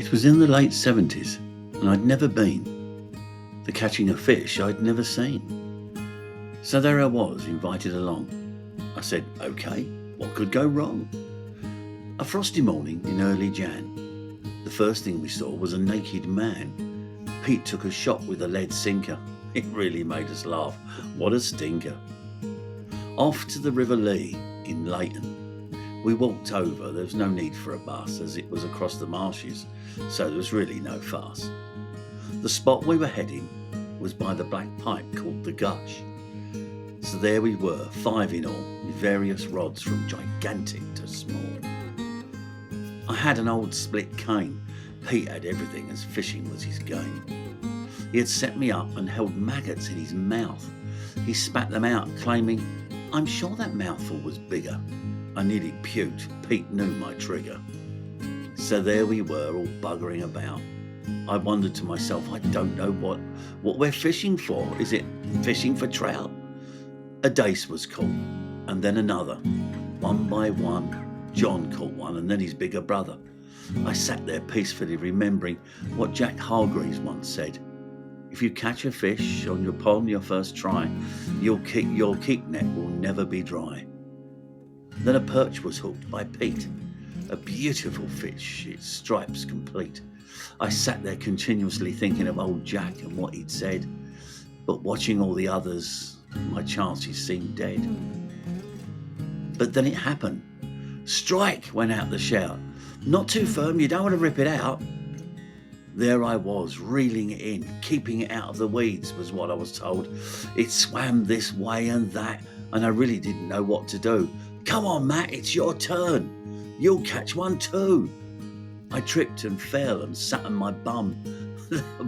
It was in the late 70s, and I'd never been. The catching of fish I'd never seen. So there I was, invited along. I said, OK, what could go wrong? A frosty morning in early Jan. The first thing we saw was a naked man. Pete took a shot with a lead sinker. It really made us laugh. What a stinker. Off to the River Lee in Leighton. We walked over. There was no need for a bus as it was across the marshes, so there was really no fuss. The spot we were heading was by the black pipe called the Gush. So there we were, 5 in all, with various rods from gigantic to small. I had an old split cane. Pete had everything as fishing was his game. He had set me up and held maggots in his mouth. He spat them out, claiming, "I'm sure that mouthful was bigger." I nearly puked. Pete knew my trigger. So there we were, all buggering about. I wondered to myself, I don't know what we're fishing for. Is it fishing for trout? A dace was caught, and then another. One by one, John caught one, and then his bigger brother. I sat there peacefully remembering what Jack Hargreaves once said. If you catch a fish on your pond your first try, your keep net will never be dry. Then a perch was hooked by Pete. A beautiful fish, its stripes complete. I sat there continuously thinking of old Jack and what he'd said, but watching all the others, my chances seemed dead. But then it happened. "Strike!" went out the shout. "Not too firm, you don't want to rip it out." There I was, reeling it in, keeping it out of the weeds, was what I was told. It swam this way and that, and I really didn't know what to do. "Come on, Matt, it's your turn. You'll catch one too." I tripped and fell and sat on my bum.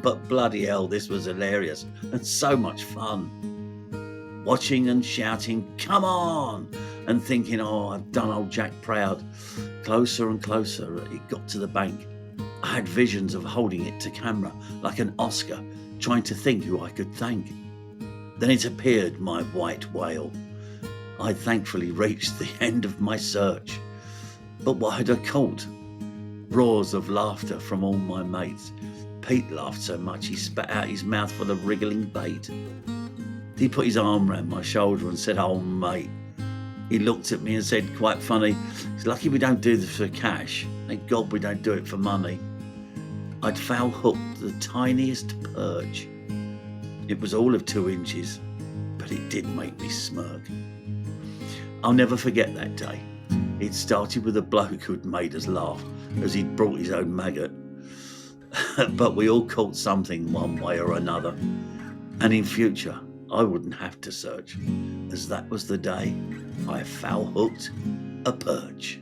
But bloody hell, this was hilarious and so much fun. Watching and shouting, "Come on!" and thinking, oh, I've done old Jack proud. Closer and closer, it got to the bank. I had visions of holding it to camera like an Oscar, trying to think who I could thank. Then it appeared, my white whale. I'd thankfully reached the end of my search. But what had I caught? Roars of laughter from all my mates. Pete laughed so much he spat out his mouth full of wriggling bait. He put his arm round my shoulder and said, "Oh, mate." He looked at me and said, quite funny, "It's lucky we don't do this for cash. Thank God we don't do it for money." I'd foul hooked the tiniest perch. It was all of 2 inches, but it did make me smirk. I'll never forget that day. It started with a bloke who'd made us laugh as he'd brought his own maggot. But we all caught something one way or another. And in future, I wouldn't have to search, as that was the day I foul hooked a perch.